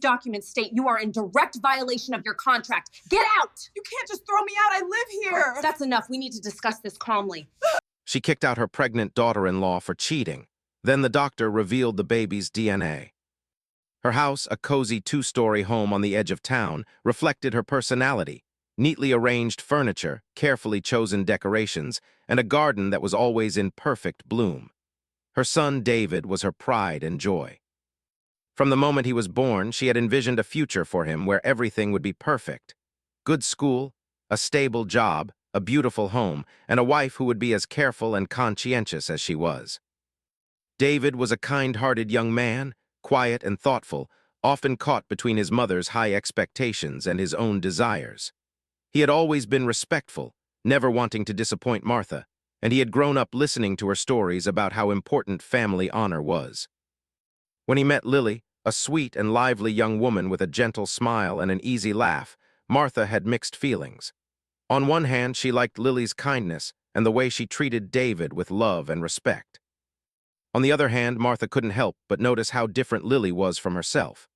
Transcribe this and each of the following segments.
documents state you are in direct violation of your contract. Get out! You can't just throw me out. I live here. That's enough. We need to discuss this calmly. She kicked out her pregnant daughter-in-law for cheating. Then the doctor revealed the baby's DNA. Her house, a cozy 2-story home on the edge of town, reflected her personality. Neatly arranged furniture, carefully chosen decorations, and a garden that was always in perfect bloom. Her son, David, was her pride and joy. From the moment he was born, she had envisioned a future for him where everything would be perfect. Good school, a stable job, a beautiful home, and a wife who would be as careful and conscientious as she was. David was a kind-hearted young man, quiet and thoughtful, often caught between his mother's high expectations and his own desires. He had always been respectful, never wanting to disappoint Martha, and he had grown up listening to her stories about how important family honor was. When he met Lily, a sweet and lively young woman with a gentle smile and an easy laugh, Martha had mixed feelings. On one hand, she liked Lily's kindness and the way she treated David with love and respect. On the other hand, Martha couldn't help but notice how different Lily was from herself.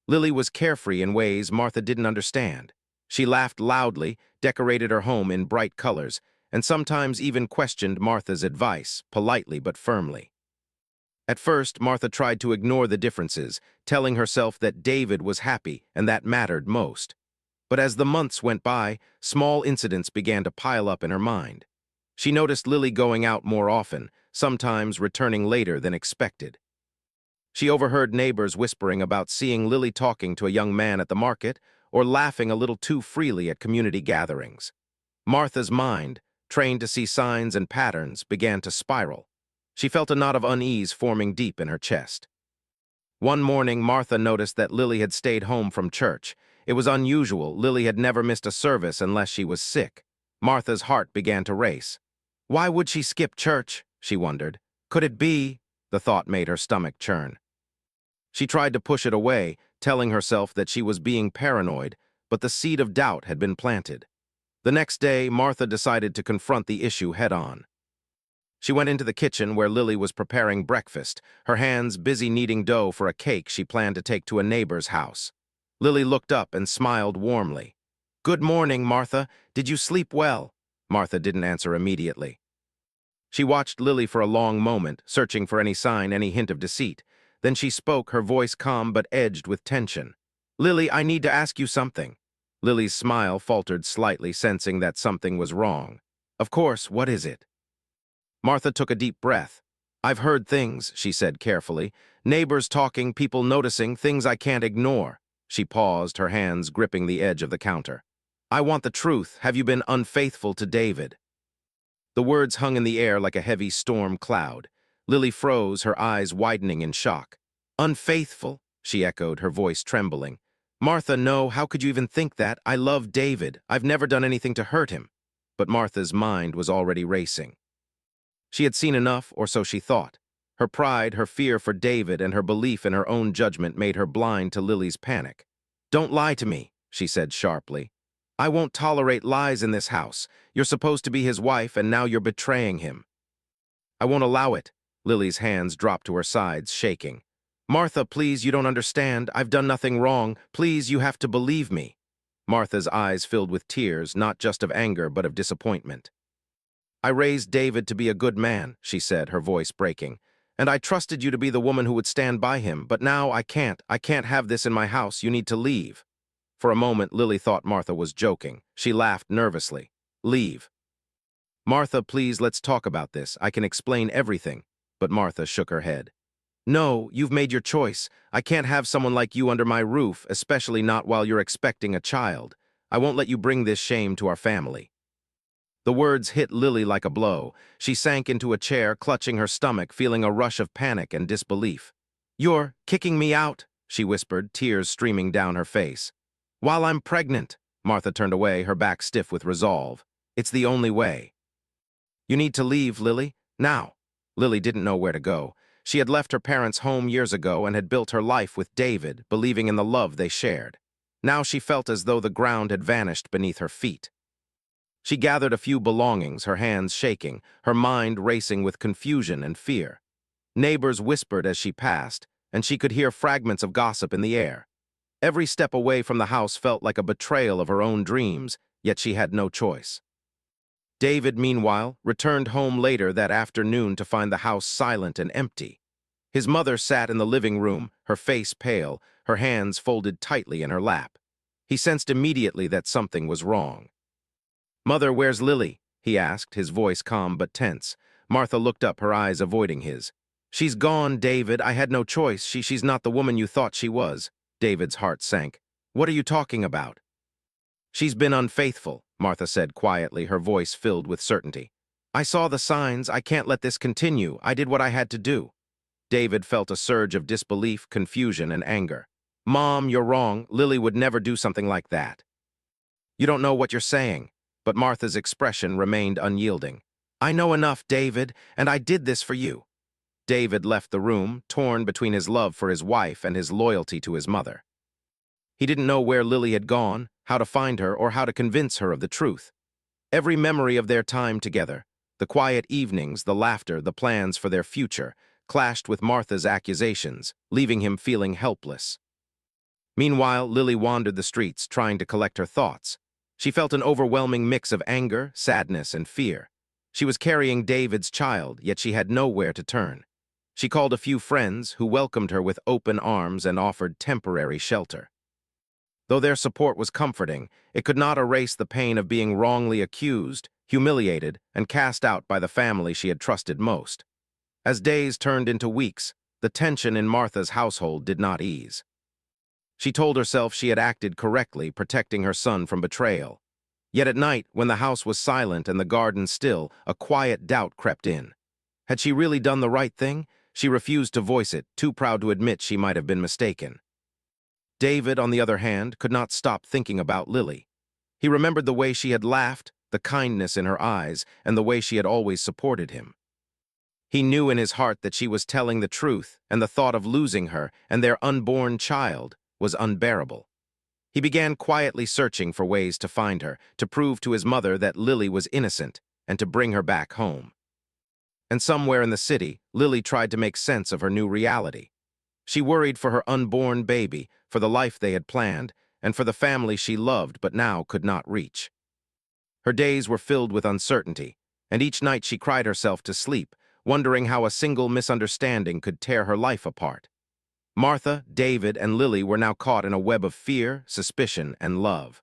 Lily was carefree in ways Martha didn't understand. She laughed loudly, decorated her home in bright colors, and sometimes even questioned Martha's advice, politely but firmly. At first, Martha tried to ignore the differences, telling herself that David was happy and that mattered most. But as the months went by, small incidents began to pile up in her mind. She noticed Lily going out more often, sometimes returning later than expected. She overheard neighbors whispering about seeing Lily talking to a young man at the market or laughing a little too freely at community gatherings. Martha's mind, trained to see signs and patterns, began to spiral. She felt a knot of unease forming deep in her chest. One morning, Martha noticed that Lily had stayed home from church. It was unusual. Lily had never missed a service unless she was sick. Martha's heart began to race. Why would she skip church? She wondered. Could it be? The thought made her stomach churn. She tried to push it away, telling herself that she was being paranoid, but the seed of doubt had been planted. The next day, Martha decided to confront the issue head-on. She went into the kitchen where Lily was preparing breakfast, her hands busy kneading dough for a cake she planned to take to a neighbor's house. Lily looked up and smiled warmly. "Good morning, Martha. Did you sleep well?" Martha didn't answer immediately. She watched Lily for a long moment, searching for any sign, any hint of deceit. Then she spoke, her voice calm but edged with tension. "Lily, I need to ask you something." Lily's smile faltered slightly, sensing that something was wrong. "Of course, what is it?" Martha took a deep breath. "I've heard things," she said carefully. "Neighbors talking, people noticing, things I can't ignore." She paused, her hands gripping the edge of the counter. "I want the truth. Have you been unfaithful to David?" The words hung in the air like a heavy storm cloud. Lily froze, her eyes widening in shock. "Unfaithful?" she echoed, her voice trembling. "Martha, no, how could you even think that? I love David. I've never done anything to hurt him." But Martha's mind was already racing. She had seen enough, or so she thought. Her pride, her fear for David, and her belief in her own judgment made her blind to Lily's panic. "Don't lie to me," she said sharply. "I won't tolerate lies in this house. You're supposed to be his wife, and now you're betraying him." "I won't allow it." Lily's hands dropped to her sides, shaking. "Martha, please, you don't understand. I've done nothing wrong. Please, you have to believe me." Martha's eyes filled with tears, not just of anger, but of disappointment. "I raised David to be a good man," she said, her voice breaking. "And I trusted you to be the woman who would stand by him. But now I can't. I can't have this in my house. You need to leave." For a moment, Lily thought Martha was joking. She laughed nervously. "Leave." "Martha, please, let's talk about this. I can explain everything." But Martha shook her head. "No, you've made your choice. I can't have someone like you under my roof, especially not while you're expecting a child. I won't let you bring this shame to our family." The words hit Lily like a blow. She sank into a chair, clutching her stomach, feeling a rush of panic and disbelief. "You're kicking me out," she whispered, tears streaming down her face. "While I'm pregnant." Martha turned away, her back stiff with resolve. "It's the only way." "You need to leave, Lily. Now." Lily didn't know where to go. She had left her parents' home years ago and had built her life with David, believing in the love they shared. Now she felt as though the ground had vanished beneath her feet. She gathered a few belongings, her hands shaking, her mind racing with confusion and fear. Neighbors whispered as she passed, and she could hear fragments of gossip in the air. Every step away from the house felt like a betrayal of her own dreams, yet she had no choice. David, meanwhile, returned home later that afternoon to find the house silent and empty. His mother sat in the living room, her face pale, her hands folded tightly in her lap. He sensed immediately that something was wrong. "Mother, where's Lily?" he asked, his voice calm but tense. Martha looked up, her eyes avoiding his. "She's gone, David. I had no choice. She's not the woman you thought she was." David's heart sank. "What are you talking about?" "She's been unfaithful," Martha said quietly, her voice filled with certainty. "I saw the signs. I can't let this continue. I did what I had to do." David felt a surge of disbelief, confusion, and anger. "Mom, you're wrong. Lily would never do something like that." "You don't know what you're saying." But Martha's expression remained unyielding. "I know enough, David, and I did this for you." David left the room, torn between his love for his wife and his loyalty to his mother. He didn't know where Lily had gone, how to find her, or how to convince her of the truth. Every memory of their time together, the quiet evenings, the laughter, the plans for their future, clashed with Martha's accusations, leaving him feeling helpless. Meanwhile, Lily wandered the streets, trying to collect her thoughts. She felt an overwhelming mix of anger, sadness, and fear. She was carrying David's child, yet she had nowhere to turn. She called a few friends, who welcomed her with open arms and offered temporary shelter. Though their support was comforting, it could not erase the pain of being wrongly accused, humiliated, and cast out by the family she had trusted most. As days turned into weeks, the tension in Martha's household did not ease. She told herself she had acted correctly, protecting her son from betrayal. Yet at night, when the house was silent and the garden still, a quiet doubt crept in. Had she really done the right thing? She refused to voice it, too proud to admit she might have been mistaken. David, on the other hand, could not stop thinking about Lily. He remembered the way she had laughed, the kindness in her eyes, and the way she had always supported him. He knew in his heart that she was telling the truth, and the thought of losing her and their unborn child was unbearable. He began quietly searching for ways to find her, to prove to his mother that Lily was innocent, and to bring her back home. And somewhere in the city, Lily tried to make sense of her new reality. She worried for her unborn baby, for the life they had planned, and for the family she loved but now could not reach. Her days were filled with uncertainty, and each night she cried herself to sleep, wondering how a single misunderstanding could tear her life apart. Martha, David, and Lily were now caught in a web of fear, suspicion, and love.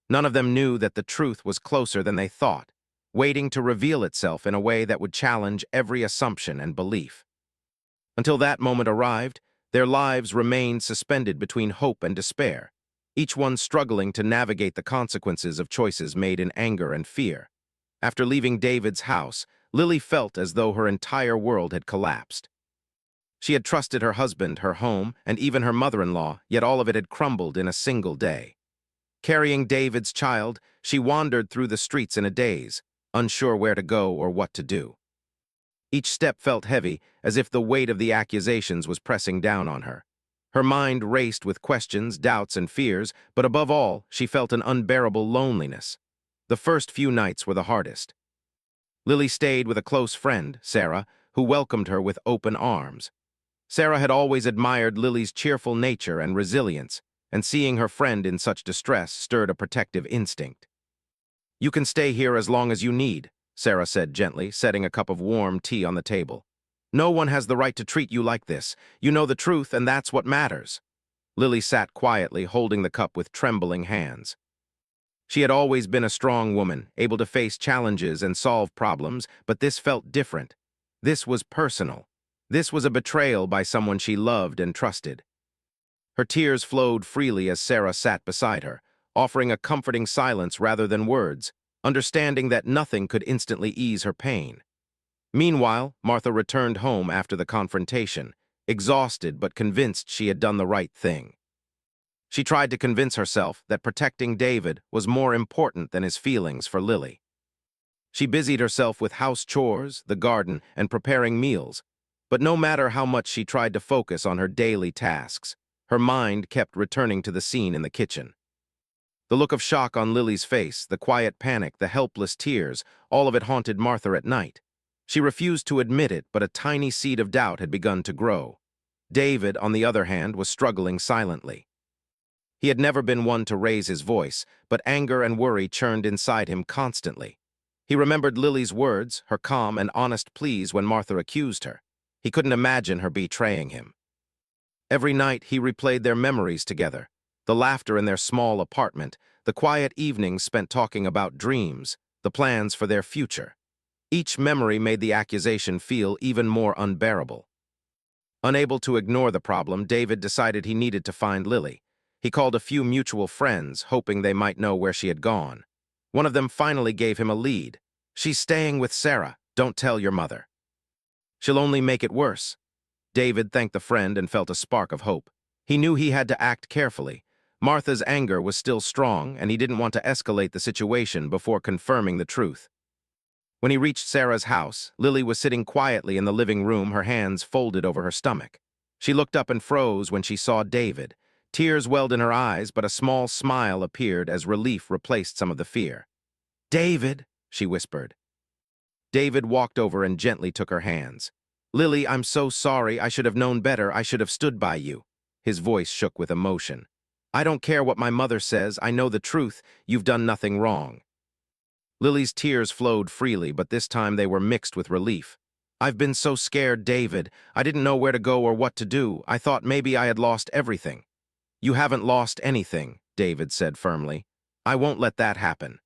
None of them knew that the truth was closer than they thought, waiting to reveal itself in a way that would challenge every assumption and belief. Until that moment arrived, their lives remained suspended between hope and despair, each one struggling to navigate the consequences of choices made in anger and fear. After leaving David's house, Lily felt as though her entire world had collapsed. She had trusted her husband, her home, and even her mother-in-law, yet all of it had crumbled in a single day. Carrying David's child, she wandered through the streets in a daze, unsure where to go or what to do. Each step felt heavy, as if the weight of the accusations was pressing down on her. Her mind raced with questions, doubts, and fears, but above all, she felt an unbearable loneliness. The first few nights were the hardest. Lily stayed with a close friend, Sarah, who welcomed her with open arms. Sarah had always admired Lily's cheerful nature and resilience, and seeing her friend in such distress stirred a protective instinct. "You can stay here as long as you need," Sarah said gently, setting a cup of warm tea on the table. "No one has the right to treat you like this. You know the truth, and that's what matters." Lily sat quietly, holding the cup with trembling hands. She had always been a strong woman, able to face challenges and solve problems, but this felt different. This was personal. This was a betrayal by someone she loved and trusted. Her tears flowed freely as Sarah sat beside her, offering a comforting silence rather than words, understanding that nothing could instantly ease her pain. Meanwhile, Martha returned home after the confrontation, exhausted but convinced she had done the right thing. She tried to convince herself that protecting David was more important than his feelings for Lily. She busied herself with house chores, the garden, and preparing meals, but no matter how much she tried to focus on her daily tasks, her mind kept returning to the scene in the kitchen. The look of shock on Lily's face, the quiet panic, the helpless tears, all of it haunted Martha at night. She refused to admit it, but a tiny seed of doubt had begun to grow. David, on the other hand, was struggling silently. He had never been one to raise his voice, but anger and worry churned inside him constantly. He remembered Lily's words, her calm and honest pleas when Martha accused her. He couldn't imagine her betraying him. Every night he replayed their memories together, the laughter in their small apartment, the quiet evenings spent talking about dreams, the plans for their future. Each memory made the accusation feel even more unbearable. Unable to ignore the problem, David decided he needed to find Lily. He called a few mutual friends, hoping they might know where she had gone. One of them finally gave him a lead. "She's staying with Sarah. Don't tell your mother. She'll only make it worse." David thanked the friend and felt a spark of hope. He knew he had to act carefully. Martha's anger was still strong, and he didn't want to escalate the situation before confirming the truth. When he reached Sarah's house, Lily was sitting quietly in the living room, her hands folded over her stomach. She looked up and froze when she saw David. Tears welled in her eyes, but a small smile appeared as relief replaced some of the fear. "David," she whispered. David walked over and gently took her hands. "Lily, I'm so sorry. I should have known better. I should have stood by you." His voice shook with emotion. "I don't care what my mother says. I know the truth. You've done nothing wrong." Lily's tears flowed freely, but this time they were mixed with relief. "I've been so scared, David. I didn't know where to go or what to do. I thought maybe I had lost everything." "You haven't lost anything," David said firmly. "I won't let that happen.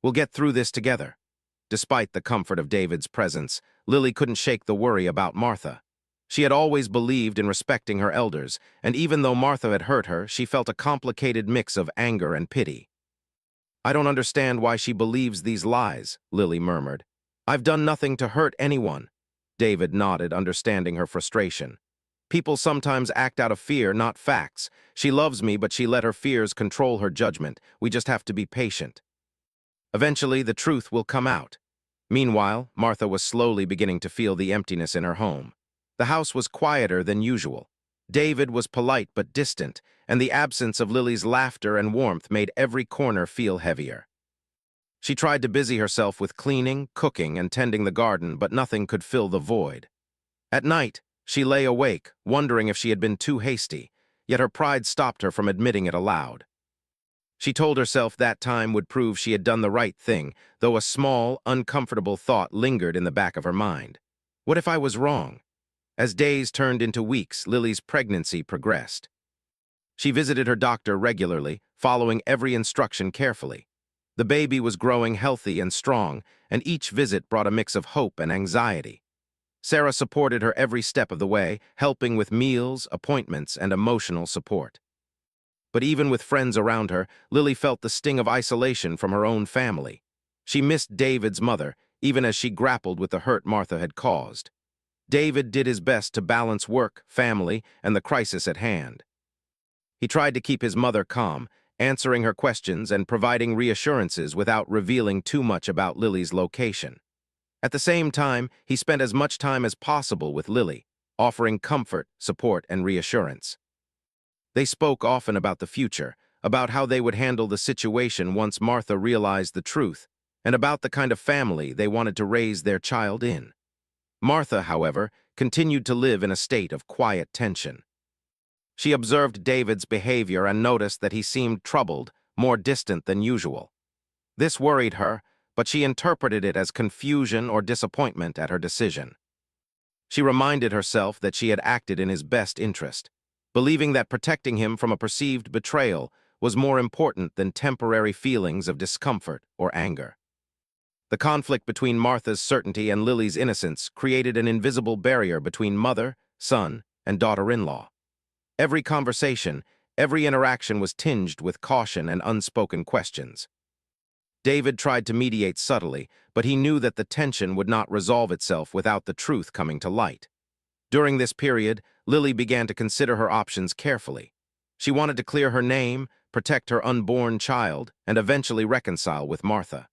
We'll get through this together." Despite the comfort of David's presence, Lily couldn't shake the worry about Martha. She had always believed in respecting her elders, and even though Martha had hurt her, she felt a complicated mix of anger and pity. "I don't understand why she believes these lies," Lily murmured. "I've done nothing to hurt anyone." David nodded, understanding her frustration. "People sometimes act out of fear, not facts. She loves me, but she let her fears control her judgment. We just have to be patient. Eventually, the truth will come out." Meanwhile, Martha was slowly beginning to feel the emptiness in her home. The house was quieter than usual. David was polite but distant, and the absence of Lily's laughter and warmth made every corner feel heavier. She tried to busy herself with cleaning, cooking, and tending the garden, but nothing could fill the void. At night, she lay awake, wondering if she had been too hasty, yet her pride stopped her from admitting it aloud. She told herself that time would prove she had done the right thing, though a small, uncomfortable thought lingered in the back of her mind. What if I was wrong? As days turned into weeks, Lily's pregnancy progressed. She visited her doctor regularly, following every instruction carefully. The baby was growing healthy and strong, and each visit brought a mix of hope and anxiety. Sarah supported her every step of the way, helping with meals, appointments, and emotional support. But even with friends around her, Lily felt the sting of isolation from her own family. She missed David's mother, even as she grappled with the hurt Martha had caused. David did his best to balance work, family, and the crisis at hand. He tried to keep his mother calm, answering her questions and providing reassurances without revealing too much about Lily's location. At the same time, he spent as much time as possible with Lily, offering comfort, support, and reassurance. They spoke often about the future, about how they would handle the situation once Martha realized the truth, and about the kind of family they wanted to raise their child in. Martha, however, continued to live in a state of quiet tension. She observed David's behavior and noticed that he seemed troubled, more distant than usual. This worried her, but she interpreted it as confusion or disappointment at her decision. She reminded herself that she had acted in his best interest, believing that protecting him from a perceived betrayal was more important than temporary feelings of discomfort or anger. The conflict between Martha's certainty and Lily's innocence created an invisible barrier between mother, son, and daughter-in-law. Every conversation, every interaction was tinged with caution and unspoken questions. David tried to mediate subtly, but he knew that the tension would not resolve itself without the truth coming to light. During this period, Lily began to consider her options carefully. She wanted to clear her name, protect her unborn child, and eventually reconcile with Martha.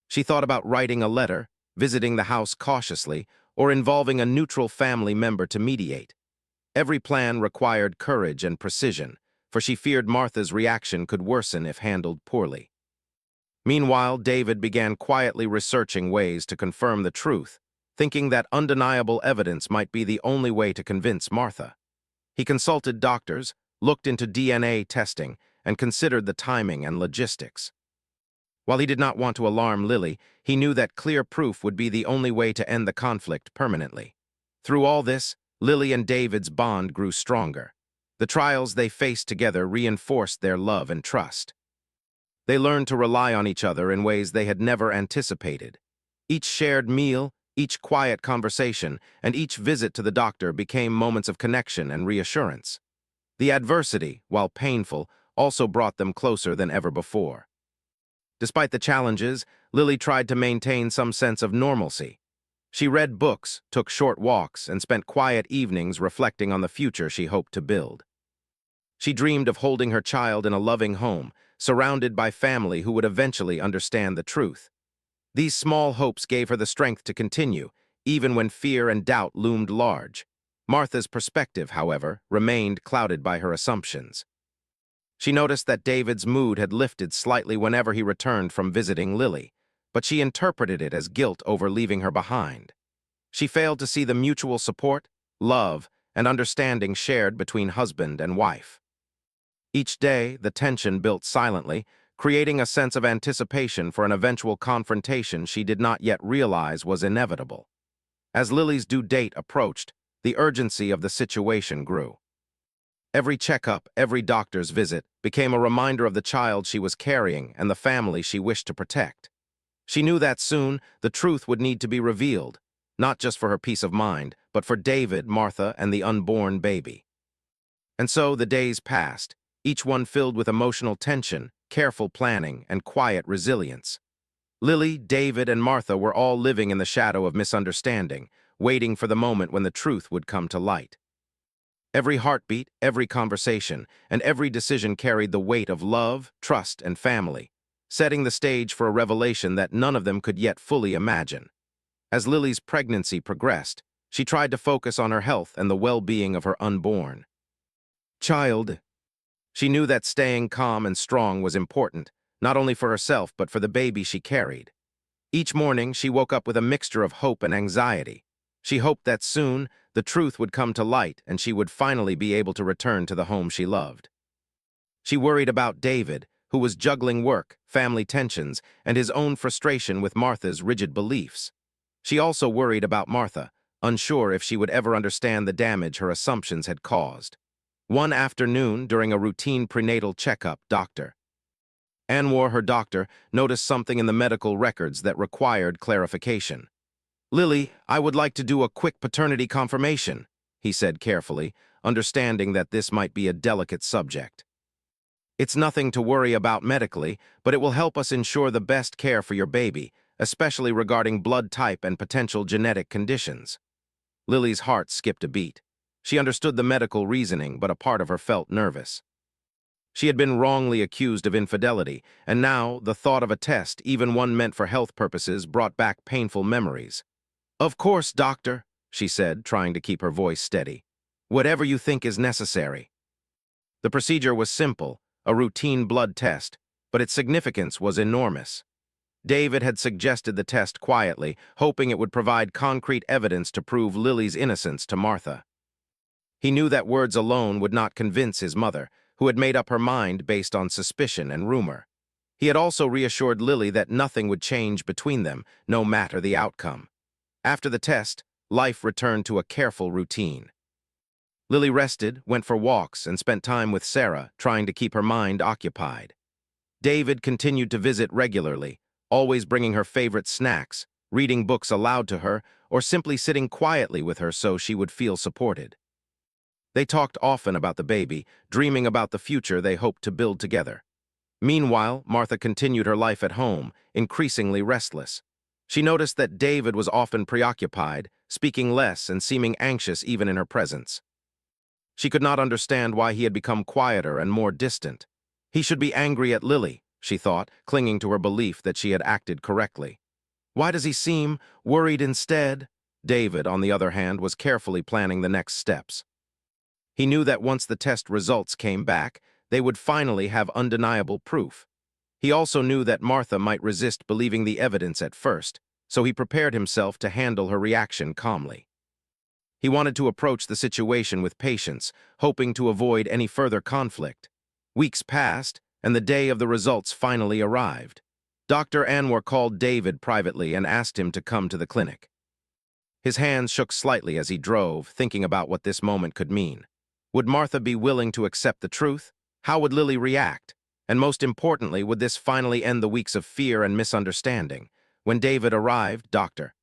She thought about writing a letter, visiting the house cautiously, or involving a neutral family member to mediate. Every plan required courage and precision, for she feared Martha's reaction could worsen if handled poorly. Meanwhile, David began quietly researching ways to confirm the truth, thinking that undeniable evidence might be the only way to convince Martha. He consulted doctors, looked into DNA testing, and considered the timing and logistics. While he did not want to alarm Lily, he knew that clear proof would be the only way to end the conflict permanently. Through all this, Lily and David's bond grew stronger. The trials they faced together reinforced their love and trust. They learned to rely on each other in ways they had never anticipated. Each shared meal, each quiet conversation, and each visit to the doctor became moments of connection and reassurance. The adversity, while painful, also brought them closer than ever before. Despite the challenges, Lily tried to maintain some sense of normalcy. She read books, took short walks, and spent quiet evenings reflecting on the future she hoped to build. She dreamed of holding her child in a loving home, surrounded by family who would eventually understand the truth. These small hopes gave her the strength to continue, even when fear and doubt loomed large. Martha's perspective, however, remained clouded by her assumptions. She noticed that David's mood had lifted slightly whenever he returned from visiting Lily, but she interpreted it as guilt over leaving her behind. She failed to see the mutual support, love, and understanding shared between husband and wife. Each day, the tension built silently, creating a sense of anticipation for an eventual confrontation she did not yet realize was inevitable. As Lily's due date approached, the urgency of the situation grew. Every checkup, every doctor's visit, became a reminder of the child she was carrying and the family she wished to protect. She knew that soon the truth would need to be revealed, not just for her peace of mind, but for David, Martha, and the unborn baby. And so the days passed, each one filled with emotional tension, careful planning, and quiet resilience. Lily, David, and Martha were all living in the shadow of misunderstanding, waiting for the moment when the truth would come to light. Every heartbeat, every conversation, and every decision carried the weight of love, trust, and family, setting the stage for a revelation that none of them could yet fully imagine. As Lily's pregnancy progressed, she tried to focus on her health and the well-being of her unborn child. She knew that staying calm and strong was important, not only for herself but for the baby she carried. Each morning, she woke up with a mixture of hope and anxiety. She hoped that soon, the truth would come to light and she would finally be able to return to the home she loved. She worried about David, who was juggling work, family tensions, and his own frustration with Martha's rigid beliefs. She also worried about Martha, unsure if she would ever understand the damage her assumptions had caused. One afternoon, during a routine prenatal checkup, Dr. Anwar, her doctor, noticed something in the medical records that required clarification. "Lily, I would like to do a quick paternity confirmation," he said carefully, understanding that this might be a delicate subject. "It's nothing to worry about medically, but it will help us ensure the best care for your baby, especially regarding blood type and potential genetic conditions." Lily's heart skipped a beat. She understood the medical reasoning, but a part of her felt nervous. She had been wrongly accused of infidelity, and now the thought of a test, even one meant for health purposes, brought back painful memories. "Of course, doctor," she said, trying to keep her voice steady. "Whatever you think is necessary." The procedure was simple, a routine blood test, but its significance was enormous. David had suggested the test quietly, hoping it would provide concrete evidence to prove Lily's innocence to Martha. He knew that words alone would not convince his mother, who had made up her mind based on suspicion and rumor. He had also reassured Lily that nothing would change between them, no matter the outcome. After the test, life returned to a careful routine. Lily rested, went for walks, and spent time with Sarah, trying to keep her mind occupied. David continued to visit regularly, always bringing her favorite snacks, reading books aloud to her, or simply sitting quietly with her so she would feel supported. They talked often about the baby, dreaming about the future they hoped to build together. Meanwhile, Martha continued her life at home, increasingly restless. She noticed that David was often preoccupied, speaking less and seeming anxious even in her presence. She could not understand why he had become quieter and more distant. He should be angry at Lily, she thought, clinging to her belief that she had acted correctly. Why does he seem worried instead? David, on the other hand, was carefully planning the next steps. He knew that once the test results came back, they would finally have undeniable proof. He also knew that Martha might resist believing the evidence at first, so he prepared himself to handle her reaction calmly. He wanted to approach the situation with patience, hoping to avoid any further conflict. Weeks passed, and the day of the results finally arrived. Dr. Anwar called David privately and asked him to come to the clinic. His hands shook slightly as he drove, thinking about what this moment could mean. Would Martha be willing to accept the truth? How would Lily react? And most importantly, would this finally end the weeks of fear and misunderstanding? When David arrived, Dr.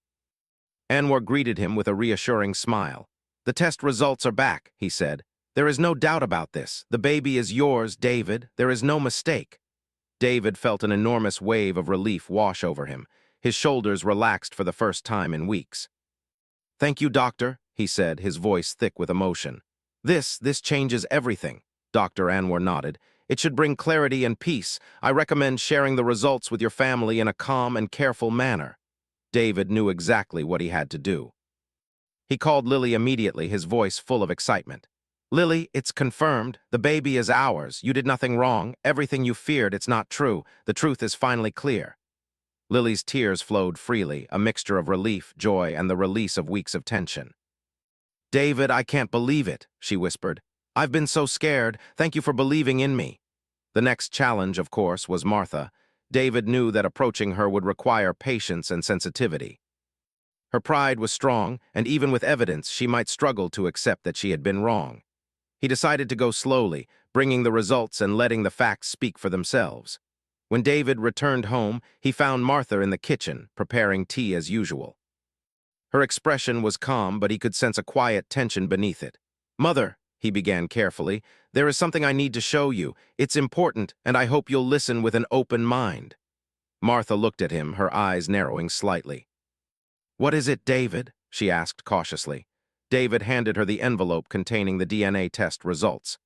Anwar greeted him with a reassuring smile. "The test results are back," he said. "There is no doubt about this. The baby is yours, David. There is no mistake." David felt an enormous wave of relief wash over him. His shoulders relaxed for the first time in weeks. "Thank you, doctor," he said, his voice thick with emotion. This changes everything." Dr. Anwar nodded. "It should bring clarity and peace. I recommend sharing the results with your family in a calm and careful manner." David knew exactly what he had to do. He called Lily immediately, his voice full of excitement. "Lily, it's confirmed. The baby is ours. You did nothing wrong. Everything you feared, it's not true. The truth is finally clear." Lily's tears flowed freely, a mixture of relief, joy, and the release of weeks of tension. "David, I can't believe it," she whispered. "I've been so scared. Thank you for believing in me." The next challenge, of course, was Martha. David knew that approaching her would require patience and sensitivity. Her pride was strong, and even with evidence, she might struggle to accept that she had been wrong. He decided to go slowly, bringing the results and letting the facts speak for themselves. When David returned home, he found Martha in the kitchen, preparing tea as usual. Her expression was calm, but he could sense a quiet tension beneath it. "Mother," he began carefully, "there is something I need to show you. It's important, and I hope you'll listen with an open mind." Martha looked at him, her eyes narrowing slightly. "What is it, David?" she asked cautiously. David handed her the envelope containing the DNA test results.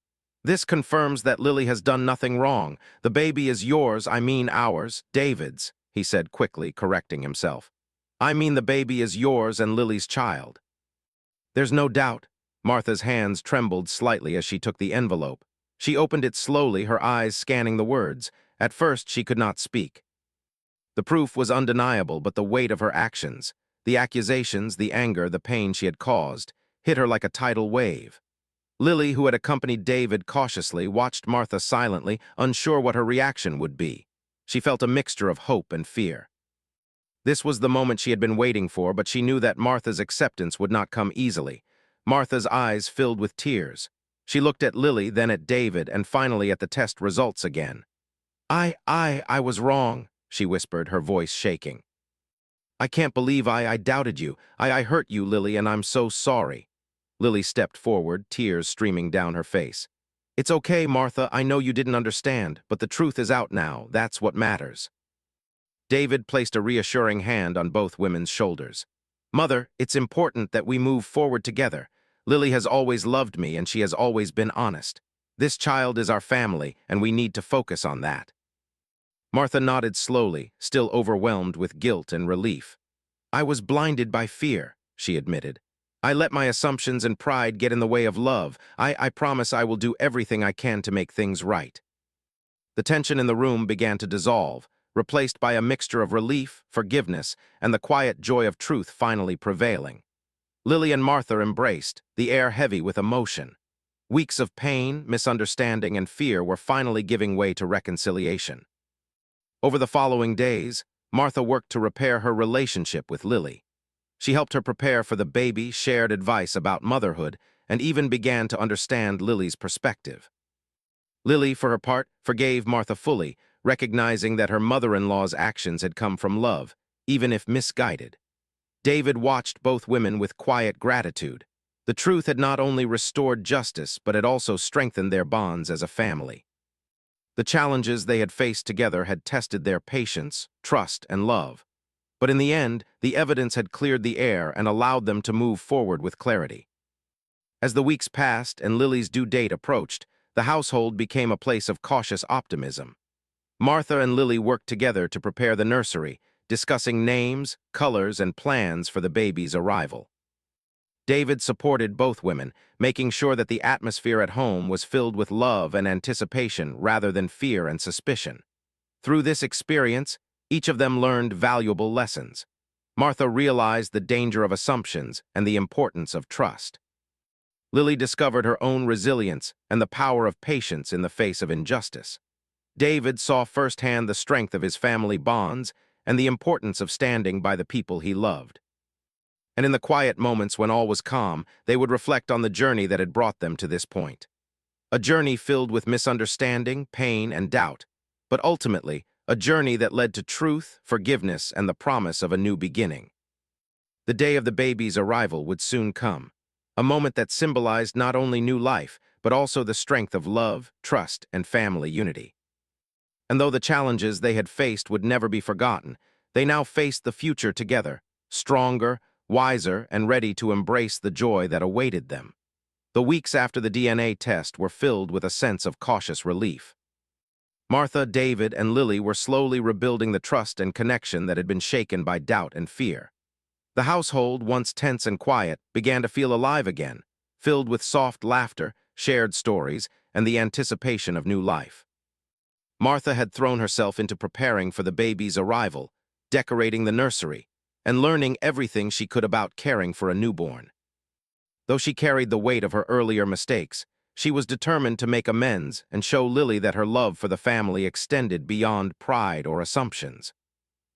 "This confirms that Lily has done nothing wrong. The baby is yours, I mean ours, David's," he said quickly, correcting himself. "I mean the baby is yours and Lily's child." "There's no doubt." Martha's hands trembled slightly as she took the envelope. She opened it slowly, her eyes scanning the words. At first, she could not speak. The proof was undeniable, but the weight of her actions, the accusations, the anger, the pain she had caused, hit her like a tidal wave. Lily, who had accompanied David cautiously, watched Martha silently, unsure what her reaction would be. She felt a mixture of hope and fear. This was the moment she had been waiting for, but she knew that Martha's acceptance would not come easily. Martha's eyes filled with tears. She looked at Lily, then at David, and finally at the test results again. I was wrong," she whispered, her voice shaking. "I can't believe I doubted you. I hurt you, Lily, and I'm so sorry." Lily stepped forward, tears streaming down her face. "It's okay, Martha, I know you didn't understand, but the truth is out now. That's what matters." David placed a reassuring hand on both women's shoulders. "Mother, it's important that we move forward together. Lily has always loved me, and she has always been honest. This child is our family, and we need to focus on that." Martha nodded slowly, still overwhelmed with guilt and relief. "I was blinded by fear," she admitted. "I let my assumptions and pride get in the way of love. I promise I will do everything I can to make things right." The tension in the room began to dissolve, replaced by a mixture of relief, forgiveness, and the quiet joy of truth finally prevailing. Lily and Martha embraced, the air heavy with emotion. Weeks of pain, misunderstanding, and fear were finally giving way to reconciliation. Over the following days, Martha worked to repair her relationship with Lily. She helped her prepare for the baby, shared advice about motherhood, and even began to understand Lily's perspective. Lily, for her part, forgave Martha fully, recognizing that her mother-in-law's actions had come from love, even if misguided. David watched both women with quiet gratitude. The truth had not only restored justice, but had also strengthened their bonds as a family. The challenges they had faced together had tested their patience, trust, and love. But in the end, the evidence had cleared the air and allowed them to move forward with clarity. As the weeks passed and Lily's due date approached, the household became a place of cautious optimism. Martha and Lily worked together to prepare the nursery, discussing names, colors, and plans for the baby's arrival. David supported both women, making sure that the atmosphere at home was filled with love and anticipation rather than fear and suspicion. Through this experience, each of them learned valuable lessons. Martha realized the danger of assumptions and the importance of trust. Lily discovered her own resilience and the power of patience in the face of injustice. David saw firsthand the strength of his family bonds and the importance of standing by the people he loved. And in the quiet moments when all was calm, they would reflect on the journey that had brought them to this point. A journey filled with misunderstanding, pain, and doubt, but ultimately, a journey that led to truth, forgiveness, and the promise of a new beginning. The day of the baby's arrival would soon come, a moment that symbolized not only new life, but also the strength of love, trust, and family unity. And though the challenges they had faced would never be forgotten, they now faced the future together, stronger, wiser, and ready to embrace the joy that awaited them. The weeks after the DNA test were filled with a sense of cautious relief. Martha, David, and Lily were slowly rebuilding the trust and connection that had been shaken by doubt and fear. The household, once tense and quiet, began to feel alive again, filled with soft laughter, shared stories, and the anticipation of new life. Martha had thrown herself into preparing for the baby's arrival, decorating the nursery, and learning everything she could about caring for a newborn. Though she carried the weight of her earlier mistakes, she was determined to make amends and show Lily that her love for the family extended beyond pride or assumptions.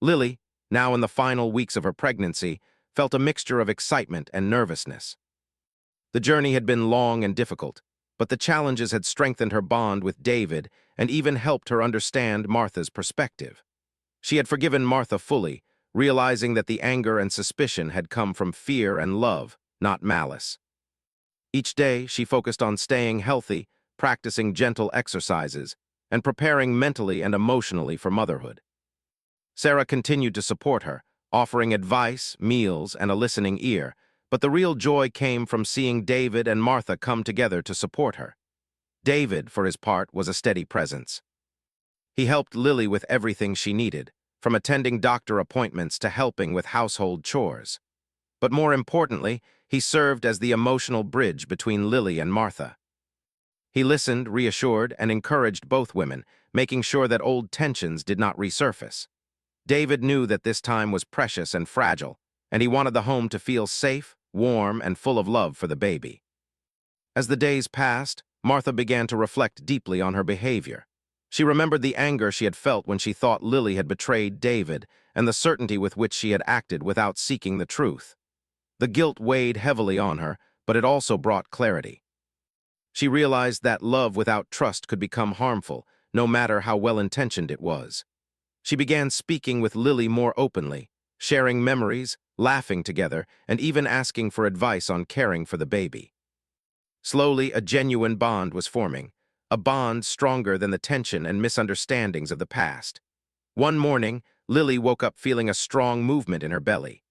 Lily, now in the final weeks of her pregnancy, felt a mixture of excitement and nervousness. The journey had been long and difficult, but the challenges had strengthened her bond with David and even helped her understand Martha's perspective. She had forgiven Martha fully, realizing that the anger and suspicion had come from fear and love, not malice. Each day, she focused on staying healthy, practicing gentle exercises, and preparing mentally and emotionally for motherhood. Sarah continued to support her, offering advice, meals, and a listening ear, but the real joy came from seeing David and Martha come together to support her. David, for his part, was a steady presence. He helped Lily with everything she needed, from attending doctor appointments to helping with household chores. But more importantly, he served as the emotional bridge between Lily and Martha. He listened, reassured, and encouraged both women, making sure that old tensions did not resurface. David knew that this time was precious and fragile, and he wanted the home to feel safe, warm, and full of love for the baby. As the days passed, Martha began to reflect deeply on her behavior. She remembered the anger she had felt when she thought Lily had betrayed David and the certainty with which she had acted without seeking the truth. The guilt weighed heavily on her, but it also brought clarity. She realized that love without trust could become harmful, no matter how well-intentioned it was. She began speaking with Lily more openly, sharing memories, laughing together, and even asking for advice on caring for the baby. Slowly, a genuine bond was forming, a bond stronger than the tension and misunderstandings of the past. One morning, Lily woke up feeling a strong movement in her belly.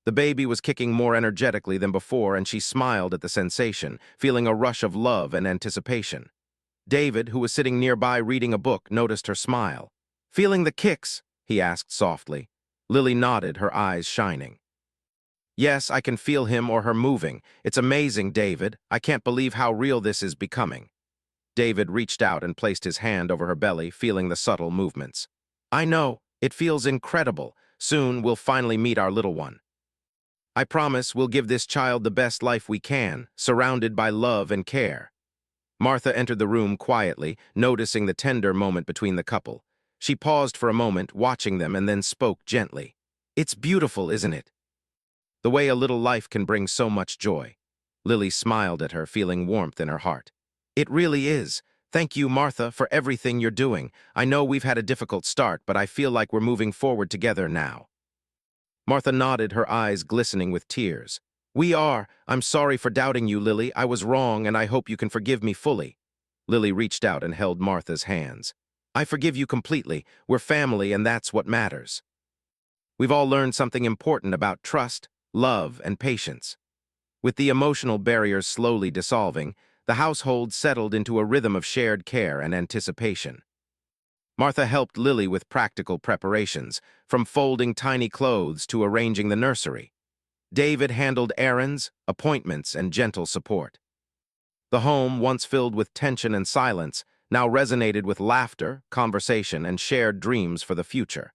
The baby was kicking more energetically than before, and she smiled at the sensation, feeling a rush of love and anticipation. David, who was sitting nearby reading a book, noticed her smile. "Feeling the kicks?" he asked softly. Lily nodded, her eyes shining. "Yes, I can feel him or her moving. It's amazing, David. I can't believe how real this is becoming." David reached out and placed his hand over her belly, feeling the subtle movements. "I know. It feels incredible. Soon we'll finally meet our little one. I promise we'll give this child the best life we can, surrounded by love and care." Martha entered the room quietly, noticing the tender moment between the couple. She paused for a moment, watching them, and then spoke gently. "It's beautiful, isn't it? The way a little life can bring so much joy." Lily smiled at her, feeling warmth in her heart. "It really is. Thank you, Martha, for everything you're doing. I know we've had a difficult start, but I feel like we're moving forward together now." Martha nodded, her eyes glistening with tears. "We are. I'm sorry for doubting you, Lily. I was wrong, and I hope you can forgive me fully." Lily reached out and held Martha's hands. "I forgive you completely. We're family, and that's what matters." We've all learned something important about trust, love, and patience. With the emotional barriers slowly dissolving, the household settled into a rhythm of shared care and anticipation. Martha helped Lily with practical preparations, from folding tiny clothes to arranging the nursery. David handled errands, appointments, and gentle support. The home, once filled with tension and silence, now resonated with laughter, conversation, and shared dreams for the future.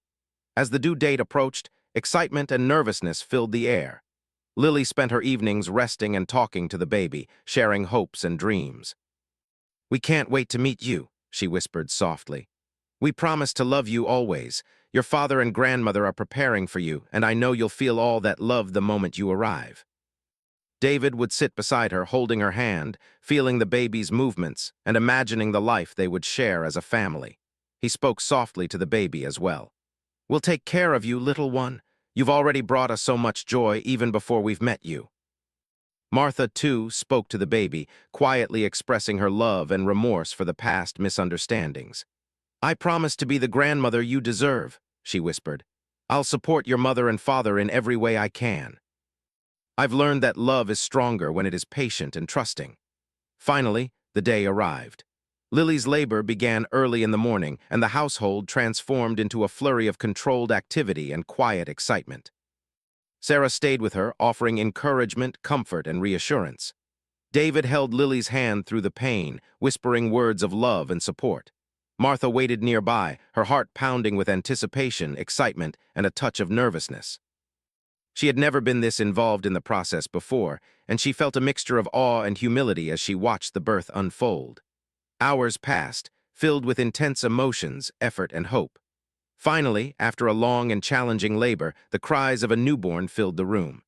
As the due date approached, Excitement and nervousness filled the air. Lily spent her evenings resting and talking to the baby, sharing hopes and dreams. "We can't wait to meet you," she whispered softly. "We promise to love you always. Your father and grandmother are preparing for you, and I know you'll feel all that love the moment you arrive." David would sit beside her, holding her hand, feeling the baby's movements, and imagining the life they would share as a family. He spoke softly to the baby as well. "We'll take care of you, little one. You've already brought us so much joy even before we've met you." Martha, too, spoke to the baby, quietly expressing her love and remorse for the past misunderstandings. "I promise to be the grandmother you deserve," she whispered. "I'll support your mother and father in every way I can. I've learned that love is stronger when it is patient and trusting." Finally, the day arrived. Lily's labor began early in the morning, and the household transformed into a flurry of controlled activity and quiet excitement. Sarah stayed with her, offering encouragement, comfort, and reassurance. David held Lily's hand through the pain, whispering words of love and support. Martha waited nearby, her heart pounding with anticipation, excitement, and a touch of nervousness. She had never been this involved in the process before, and she felt a mixture of awe and humility as she watched the birth unfold. Hours passed, filled with intense emotions, effort, and hope. Finally, after a long and challenging labor, the cries of a newborn filled the room.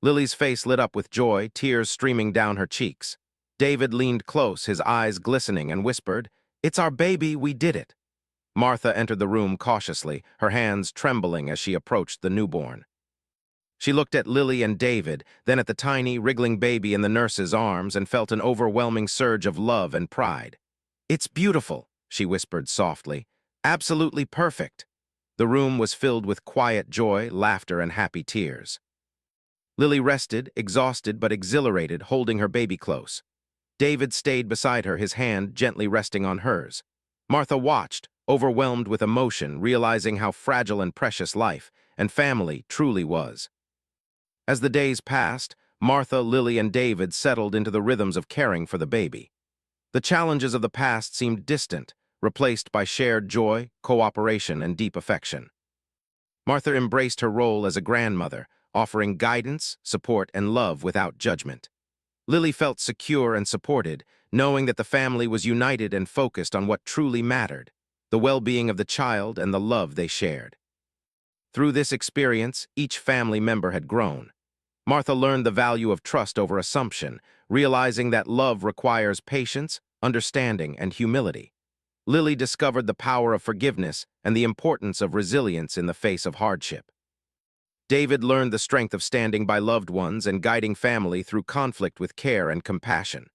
Lily's face lit up with joy, tears streaming down her cheeks. David leaned close, his eyes glistening, and whispered, "It's our baby, we did it." Martha entered the room cautiously, her hands trembling as she approached the newborn. She looked at Lily and David, then at the tiny, wriggling baby in the nurse's arms, and felt an overwhelming surge of love and pride. "It's beautiful," she whispered softly. "Absolutely perfect." The room was filled with quiet joy, laughter, and happy tears. Lily rested, exhausted but exhilarated, holding her baby close. David stayed beside her, his hand gently resting on hers. Martha watched, overwhelmed with emotion, realizing how fragile and precious life and family truly was. As the days passed, Martha, Lily, and David settled into the rhythms of caring for the baby. The challenges of the past seemed distant, replaced by shared joy, cooperation, and deep affection. Martha embraced her role as a grandmother, offering guidance, support, and love without judgment. Lily felt secure and supported, knowing that the family was united and focused on what truly mattered, the well-being of the child and the love they shared. Through this experience, each family member had grown. Martha learned the value of trust over assumption, realizing that love requires patience, understanding, and humility. Lily discovered the power of forgiveness and the importance of resilience in the face of hardship. David learned the strength of standing by loved ones and guiding family through conflict with care and compassion.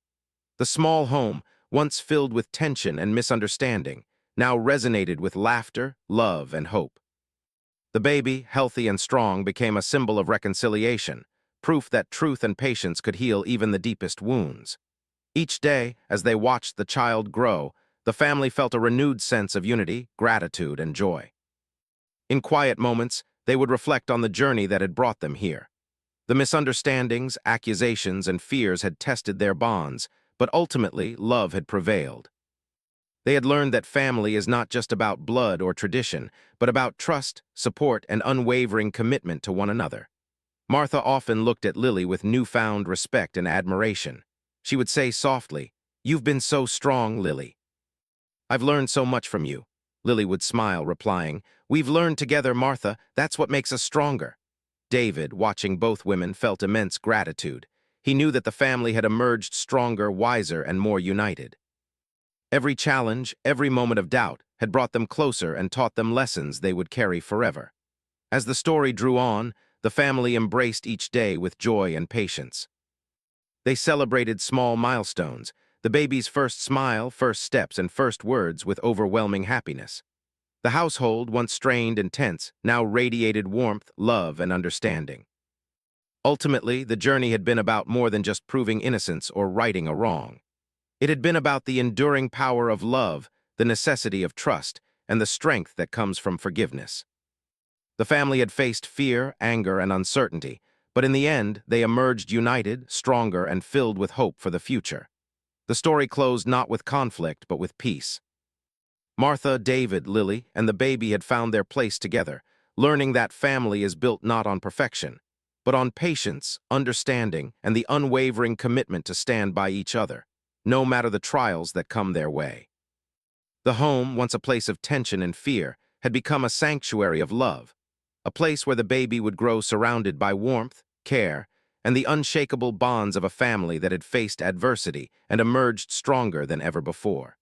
The small home, once filled with tension and misunderstanding, now resonated with laughter, love, and hope. The baby, healthy and strong, became a symbol of reconciliation, proof that truth and patience could heal even the deepest wounds. Each day, as they watched the child grow, the family felt a renewed sense of unity, gratitude, and joy. In quiet moments, they would reflect on the journey that had brought them here. The misunderstandings, accusations, and fears had tested their bonds, but ultimately, love had prevailed. They had learned that family is not just about blood or tradition, but about trust, support, and unwavering commitment to one another. Martha often looked at Lily with newfound respect and admiration. She would say softly, "You've been so strong, Lily." "I've learned so much from you." Lily would smile, replying, "We've learned together, Martha. That's what makes us stronger." David, watching both women, felt immense gratitude. He knew that the family had emerged stronger, wiser, and more united. Every challenge, every moment of doubt, had brought them closer and taught them lessons they would carry forever. As the story drew on, the family embraced each day with joy and patience. They celebrated small milestones, the baby's first smile, first steps, and first words with overwhelming happiness. The household, once strained and tense, now radiated warmth, love, and understanding. Ultimately, the journey had been about more than just proving innocence or righting a wrong. It had been about the enduring power of love, the necessity of trust, and the strength that comes from forgiveness. The family had faced fear, anger, and uncertainty, but in the end, they emerged united, stronger, and filled with hope for the future. The story closed not with conflict, but with peace. Martha, David, Lily, and the baby had found their place together, learning that family is built not on perfection, but on patience, understanding, and the unwavering commitment to stand by each other, no matter the trials that come their way. The home, once a place of tension and fear, had become a sanctuary of love, a place where the baby would grow surrounded by warmth, care, and the unshakable bonds of a family that had faced adversity and emerged stronger than ever before.